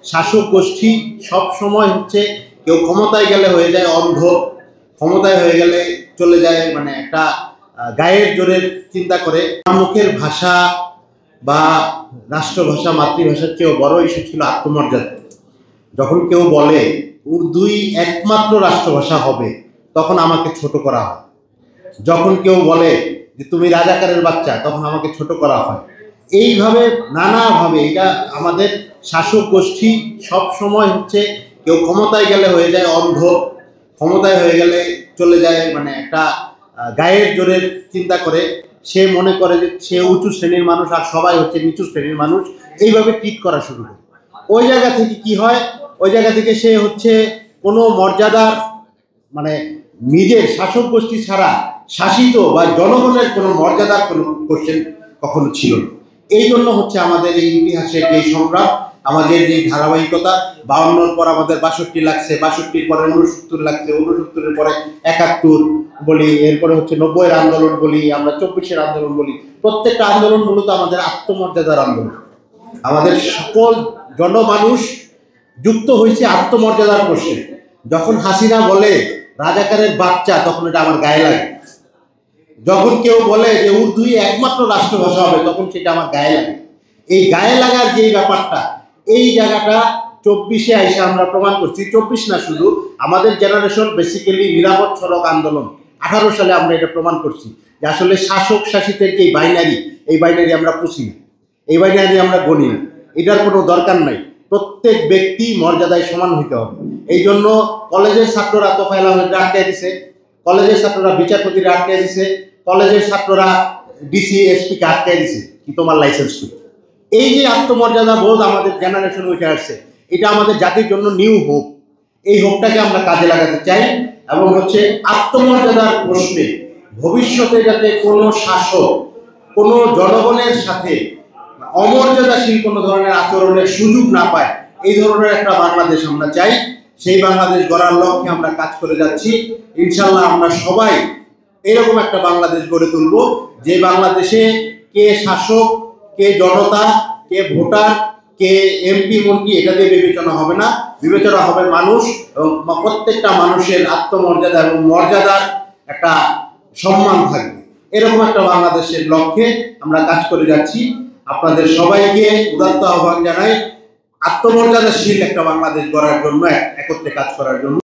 শাসক গোষ্ঠী সব সময় হচ্ছে কেউ ক্ষমতায় গেলে হয়ে যায় অন্ধ, ক্ষমতায় হয়ে গেলে চলে যায় মানে একটা গায়ের জোরের চিন্তা করে। মুখের ভাষা বা রাষ্ট্রভাষা মাতৃভাষার চেয়েও বড় ইস্যু ছিল আত্মমর্যাদা। যখন কেউ বলে উর্দুই একমাত্র রাষ্ট্রভাষা হবে তখন আমাকে ছোট করা হয়। যখন কেউ বলে যে তুমি রাজাকারের বাচ্চা তখন আমাকে ছোট করা হয়। এইভাবে নানাভাবে এটা আমাদের শাসক গোষ্ঠী সব সময় হচ্ছে কেউ ক্ষমতায় গেলে হয়ে যায় অন্ধ, ক্ষমতায় হয়ে গেলে চলে যায় মানে একটা গায়ের জোরের চিন্তা করে। সে মনে করে যে সে উঁচু শ্রেণীর মানুষ আর সবাই হচ্ছে নিচু শ্রেণীর মানুষ, এইভাবে ট্রিট করা শুরু করে। ওই জায়গা থেকে কি হয়, ওই জায়গা থেকে সে হচ্ছে কোনো মর্যাদার মানে নিজের শাসক গোষ্ঠী ছাড়া শাসিত বা জনগণের কোনো মর্যাদার কোনো কোশ্চেন কখনো ছিল না। এই জন্য হচ্ছে আমাদের এই ইতিহাসের যে সংগ্রাম, আমাদের যে ধারাবাহিকতা, 52-র পর আমাদের 62 লাগছে, 62-র পরে 69 লাগছে, 69-এর পরে 71 বলি, এরপরে হচ্ছে 90-এর আন্দোলন বলি, আমরা 24-এর আন্দোলন বলি। প্রত্যেকটা আন্দোলন মূলত আমাদের আত্মমর্যাদার আন্দোলন। আমাদের সকল জনমানুষ যুক্ত হয়েছে আত্মমর্যাদার প্রশ্নে। যখন হাসিনা বলে রাজাকারের বাচ্চা তখন এটা আমার গায়ে লাগে। যখন কেউ বলে যে উর্দুই একমাত্র রাষ্ট্রভাষা হবে তখন সেটা আমার গায়ে লাগে। এই গায়ে লাগার যেই ব্যাপারটা, এই জায়গাটা 24-এ আইসে আমরা প্রমাণ করছি। 24 না, শুধু আমাদের জেনারেশন বেসিক্যালি নিরাপদ সড়ক আন্দোলন 18 সালে আমরা এটা প্রমাণ করছি যে আসলে শাসক শাসিতের যে বাইনারি, এই বাইনারি আমরা পুষি না, এই বাইনারি আমরা গণি না। এটার কোনো দরকার নাই। প্রত্যেক ব্যক্তি মর্যাদায় সমান হইতে হবে। এই জন্য কলেজের ছাত্ররা তোফায়েল আহমেদকে আটকে দিছে, কলেজের ছাত্ররা বিচারপতিরা আটকে দিছে, কলেজের ছাত্ররা ডিসি এসপিকে আটকে দিছে কি তোমার লাইসেন্স কি। এই যে আত্মমর্যাদা বোধ আমাদের জেনারেশন উঠে আসছে, এটা আমাদের জাতির জন্য নিউ হোপ। এই হোপটাকে আমরা কাজে লাগাতে চাই এবং হচ্ছে আত্মমর্যাদার প্রশ্নে ভবিষ্যতে যাতে কোনো শাসক কোনো জনগণের সাথে অমর্যাদাশীল কোনো ধরনের আচরণের সুযোগ না পায়, এই ধরনের একটা বাংলাদেশ আমরা চাই। সেই বাংলাদেশ গড়ার লক্ষ্যে আমরা কাজ করে যাচ্ছি। ইনশাল্লাহ আমরা সবাই এরকম একটা বাংলাদেশ গড়ে তুলব, যে বাংলাদেশে কে শাসক, কে জনতা, কে ভোটার, কে এমপি মন্ত্রী এটা দিয়ে বিবেচনা হবে না, বিবেচনা হবে মানুষ এবং প্রত্যেকটা মানুষের আত্মমর্যাদা এবং মর্যাদার একটা সম্মান থাকবে। এরকম একটা বাংলাদেশের লক্ষ্যে আমরা কাজ করে যাচ্ছি। আপনাদের সবাইকে উদাত্ত আহ্বান জানাই আত্মমর্যাদাশীল একটা বাংলাদেশ গড়ার জন্য, একত্রে কাজ করার জন্য।